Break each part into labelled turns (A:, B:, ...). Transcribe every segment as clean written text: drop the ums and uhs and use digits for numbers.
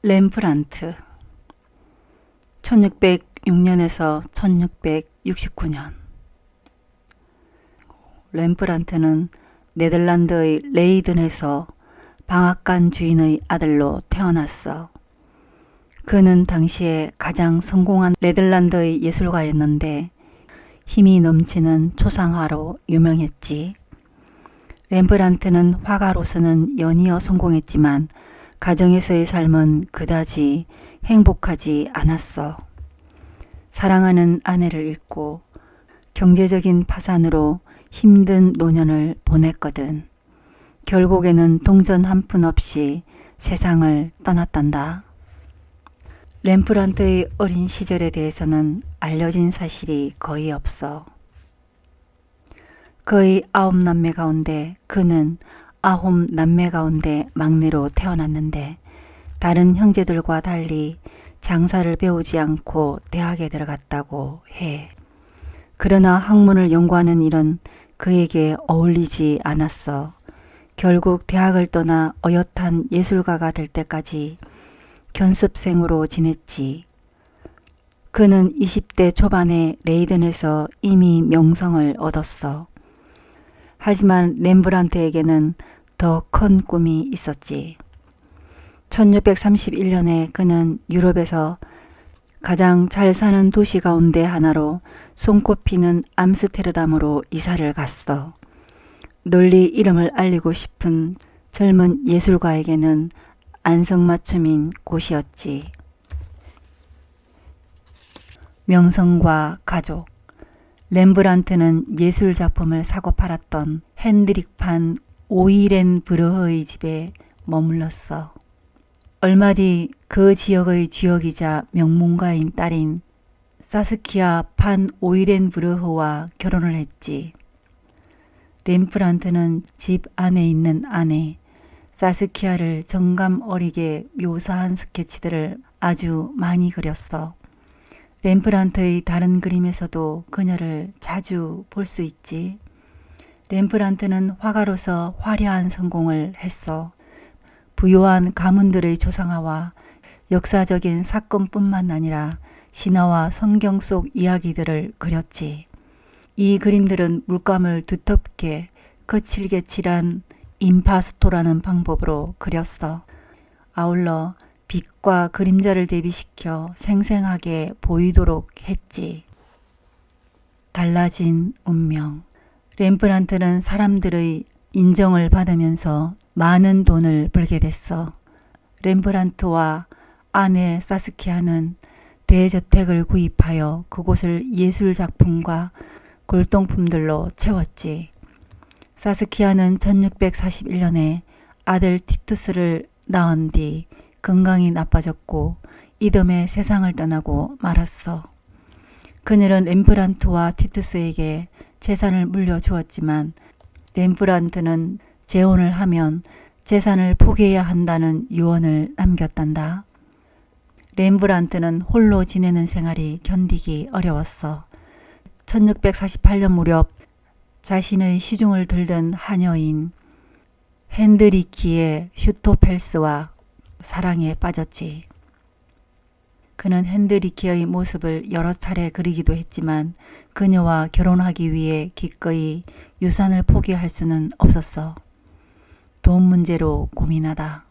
A: 렘브란트 1606년에서 1669년. 렘브란트는 네덜란드의 레이든에서 방앗간 주인의 아들로 태어났어. 그는 당시에 가장 성공한 네덜란드의 예술가였는데 힘이 넘치는 초상화로 유명했지. 렘브란트는 화가로서는 연이어 성공했지만 가정에서의 삶은 그다지 행복하지 않았어. 사랑하는 아내를 잃고 경제적인 파산으로 힘든 노년을 보냈거든. 결국에는 동전 한 푼 없이 세상을 떠났단다. 렘브란트의 어린 시절에 대해서는 알려진 사실이 거의 없어. 그의 9남매 가운데 그는 9남매 가운데 막내로 태어났는데 다른 형제들과 달리 장사를 배우지 않고 대학에 들어갔다고 해. 그러나 학문을 연구하는 일은 그에게 어울리지 않았어. 결국 대학을 떠나 어엿한 예술가가 될 때까지 견습생으로 지냈지. 그는 20대 초반에 레이든에서 이미 명성을 얻었어. 하지만 렘브란트에게는 더 큰 꿈이 있었지. 1631년에 그는 유럽에서 가장 잘 사는 도시 가운데 하나로 손꼽히는 암스테르담으로 이사를 갔어. 널리 이름을 알리고 싶은 젊은 예술가에게는 안성맞춤인 곳이었지. 명성과 가족. 렘브란트는 예술작품을 사고 팔았던 핸드릭 판 오이렌브르흐의 집에 머물렀어. 얼마 뒤 그 지역의 주역이자 명문가인 딸인 사스키아 판 오이렌브르흐와 결혼을 했지. 렘브란트는 집 안에 있는 아내 사스키아를 정감 어리게 묘사한 스케치들을 아주 많이 그렸어. 렘브란트의 다른 그림에서도 그녀를 자주 볼 수 있지. 렘브란트는 화가로서 화려한 성공을 했어. 부유한 가문들의 조상화와 역사적인 사건뿐만 아니라 신화와 성경 속 이야기들을 그렸지. 이 그림들은 물감을 두텁게 거칠게 칠한 임파스토라는 방법으로 그렸어. 아울러 빛과 그림자를 대비시켜 생생하게 보이도록 했지. 달라진 운명. 렘브란트는 사람들의 인정을 받으면서 많은 돈을 벌게 됐어. 렘브란트와 아내 사스키아는 대저택을 구입하여 그곳을 예술작품과 골동품들로 채웠지. 사스키아는 1641년에 아들 티투스를 낳은 뒤 건강이 나빠졌고 이듬해 세상을 떠나고 말았어. 그녀는 렘브란트와 티투스에게 재산을 물려주었지만 렘브란트는 재혼을 하면 재산을 포기해야 한다는 유언을 남겼단다. 렘브란트는 홀로 지내는 생활이 견디기 어려웠어. 1648년 무렵 자신의 시중을 들던 하녀인 핸드리키의 슈토펠스와 사랑에 빠졌지. 그는 핸드리키의 모습을 여러 차례 그리기도 했지만 그녀와 결혼하기 위해 기꺼이 유산을 포기할 수는 없었어. 돈 문제로 고민하다.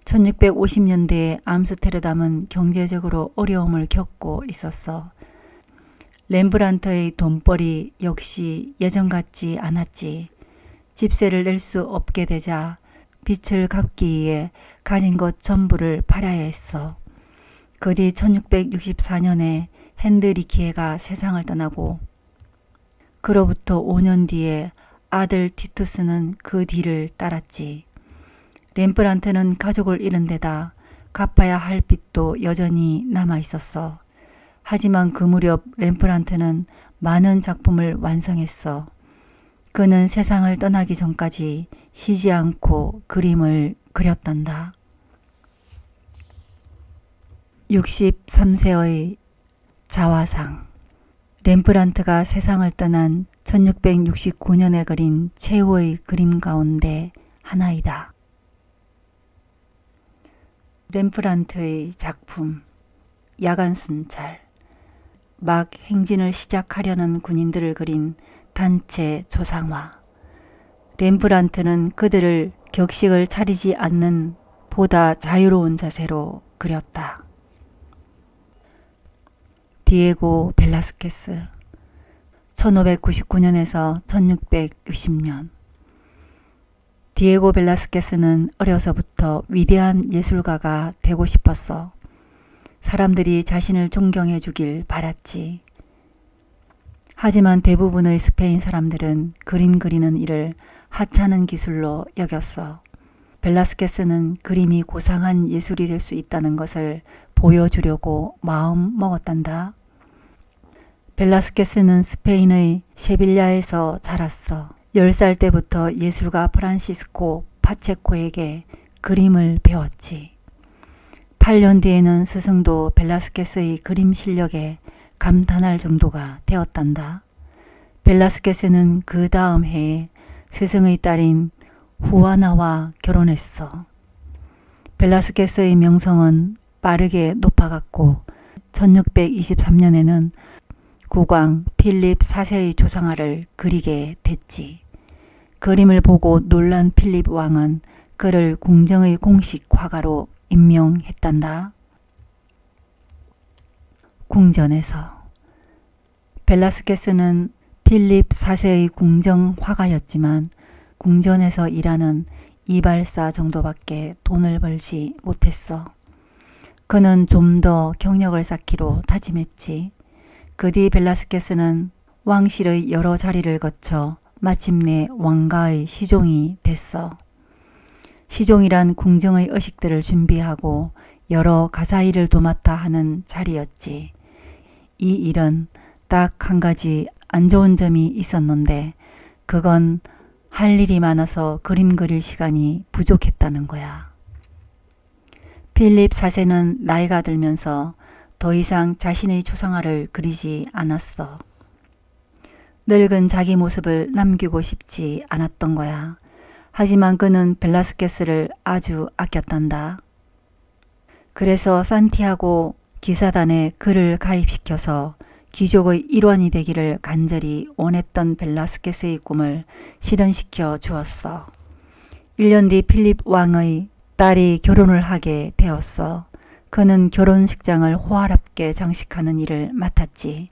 A: 1650년대에 암스테르담은 경제적으로 어려움을 겪고 있었어. 렘브란트의 돈벌이 역시 예전 같지 않았지. 집세를 낼 수 없게 되자 빚을 갚기 위해 가진 것 전부를 팔아야 했어. 그 뒤 1664년에 핸드리키에가 세상을 떠나고 그로부터 5년 뒤에 아들 티투스는 그 뒤를 따랐지. 렘브란트는 가족을 잃은 데다 갚아야 할 빚도 여전히 남아 있었어. 하지만 그 무렵 렘브란트는 많은 작품을 완성했어. 그는 세상을 떠나기 전까지 쉬지 않고 그림을 그렸단다. 63세의 자화상. 렘브란트가 세상을 떠난 1669년에 그린 최후의 그림 가운데 하나이다. 렘브란트의 작품 야간 순찰. 막 행진을 시작하려는 군인들을 그린 단체 조상화. 렘브란트는 그들을 격식을 차리지 않는 보다 자유로운 자세로 그렸다. 디에고 벨라스케스 1599년에서 1660년. 디에고 벨라스케스는 어려서부터 위대한 예술가가 되고 싶었어. 사람들이 자신을 존경해 주길 바랐지. 하지만 대부분의 스페인 사람들은 그림 그리는 일을 하찮은 기술로 여겼어. 벨라스케스는 그림이 고상한 예술이 될 수 있다는 것을 보여주려고 마음 먹었단다. 벨라스케스는 스페인의 세빌야에서 자랐어. 10살 때부터 예술가 프란시스코 파체코에게 그림을 배웠지. 8년 뒤에는 스승도 벨라스케스의 그림 실력에 감탄할 정도가 되었단다. 벨라스케스는 그 다음 해에 스승의 딸인 후아나와 결혼했어. 벨라스케스의 명성은 빠르게 높아갔고 1623년에는 국왕 필립 4세의 조상화를 그리게 됐지. 그림을 보고 놀란 필립 왕은 그를 궁정의 공식 화가로 임명했단다. 궁전에서 벨라스케스는 필립 4세의 궁정 화가였지만 궁전에서 일하는 이발사 정도밖에 돈을 벌지 못했어. 그는 좀 더 경력을 쌓기로 다짐했지. 그 뒤 벨라스케스는 왕실의 여러 자리를 거쳐 마침내 왕가의 시종이 됐어. 시종이란 궁정의 의식들을 준비하고 여러 가사일을 도맡아 하는 자리였지. 이 일은 딱 한 가지 안 좋은 점이 있었는데 그건 할 일이 많아서 그림 그릴 시간이 부족했다는 거야. 필립 4세는 나이가 들면서 더 이상 자신의 초상화를 그리지 않았어. 늙은 자기 모습을 남기고 싶지 않았던 거야. 하지만 그는 벨라스케스를 아주 아꼈단다. 그래서 산티아고 기사단에 그를 가입시켜서 귀족의 일원이 되기를 간절히 원했던 벨라스케스의 꿈을 실현시켜 주었어. 1년 뒤 필립 왕의 딸이 결혼을 하게 되었어. 그는 결혼식장을 호화롭게 장식하는 일을 맡았지.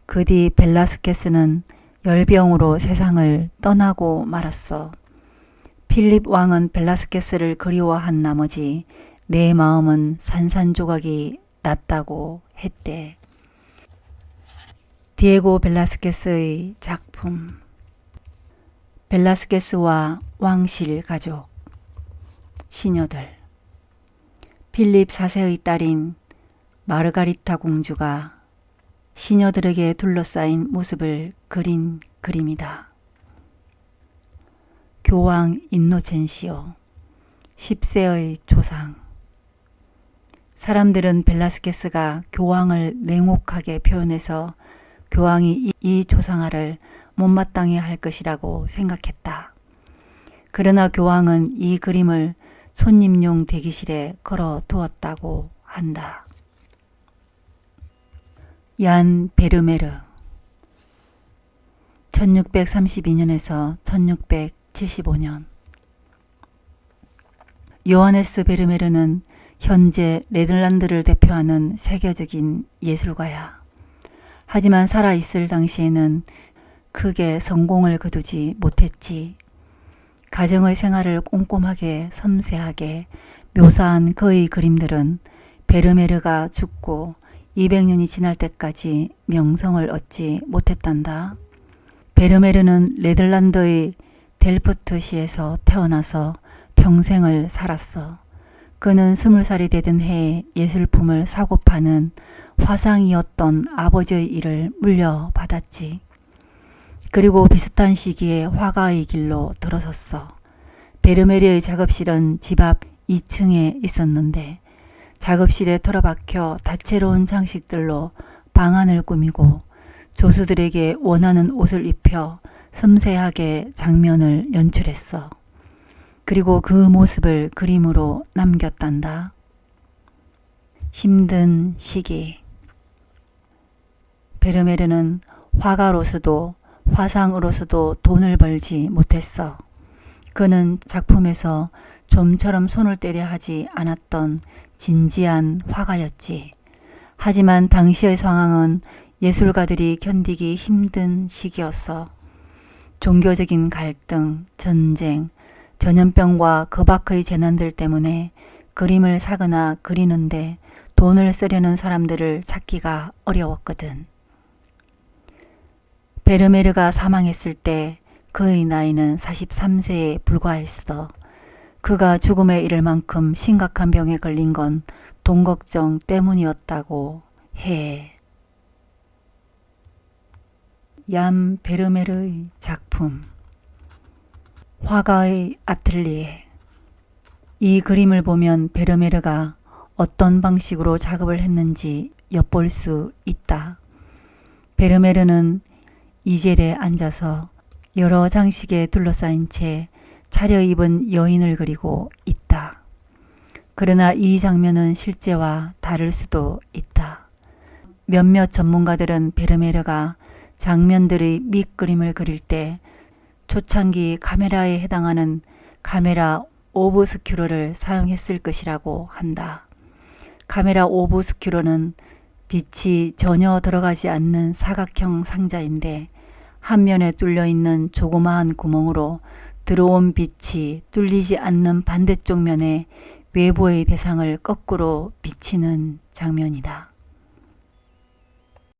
A: 그 뒤 벨라스케스는 열병으로 세상을 떠나고 말았어. 필립 왕은 벨라스케스를 그리워한 나머지 내 마음은 산산조각이 났다고 했대. 디에고 벨라스케스의 작품 벨라스케스와 왕실 가족 시녀들. 필립 4세의 딸인 마르가리타 공주가 시녀들에게 둘러싸인 모습을 그린 그림이다. 교황 인노첸시오 10세의 조상. 사람들은 벨라스케스가 교황을 냉혹하게 표현해서 교황이 이 조상화를 못마땅해 할 것이라고 생각했다. 그러나 교황은 이 그림을 손님용 대기실에 걸어 두었다고 한다. 얀 베르메르 1632년에서 1675년. 요하네스 베르메르는 현재 네덜란드를 대표하는 세계적인 예술가야. 하지만 살아있을 당시에는 크게 성공을 거두지 못했지. 가정의 생활을 꼼꼼하게 섬세하게 묘사한 그의 그림들은 베르메르가 죽고 200년이 지날 때까지 명성을 얻지 못했단다. 베르메르는 네덜란드의 델프트시에서 태어나서 평생을 살았어. 그는 20살이 되던 해에 예술품을 사고 파는 화상이었던 아버지의 일을 물려받았지. 그리고 비슷한 시기에 화가의 길로 들어섰어. 베르메르의 작업실은 집 앞 2층에 있었는데 작업실에 틀어박혀 다채로운 장식들로 방안을 꾸미고 조수들에게 원하는 옷을 입혀 섬세하게 장면을 연출했어. 그리고 그 모습을 그림으로 남겼단다. 힘든 시기. 베르메르는 화가로서도 화상으로서도 돈을 벌지 못했어. 그는 작품에서 좀처럼 손을 떼려 하지 않았던 진지한 화가였지. 하지만 당시의 상황은 예술가들이 견디기 힘든 시기였어. 종교적인 갈등, 전쟁, 전염병과 그 밖의 재난들 때문에 그림을 사거나 그리는데 돈을 쓰려는 사람들을 찾기가 어려웠거든. 베르메르가 사망했을 때 그의 나이는 43세에 불과했어. 그가 죽음에 이를 만큼 심각한 병에 걸린 건 돈 걱정 때문이었다고 해. 얀 베르메르의 작품. 화가의 아틀리에. 이 그림을 보면 베르메르가 어떤 방식으로 작업을 했는지 엿볼 수 있다. 베르메르는 이젤에 앉아서 여러 장식에 둘러싸인 채 차려입은 여인을 그리고 있다. 그러나 이 장면은 실제와 다를 수도 있다. 몇몇 전문가들은 베르메르가 장면들의 밑그림을 그릴 때 초창기 카메라에 해당하는 카메라 오브스큐러를 사용했을 것이라고 한다. 카메라 오브스큐러는 빛이 전혀 들어가지 않는 사각형 상자인데 한 면에 뚫려 있는 조그마한 구멍으로 들어온 빛이 뚫리지 않는 반대쪽 면에 외부의 대상을 거꾸로 비치는 장면이다.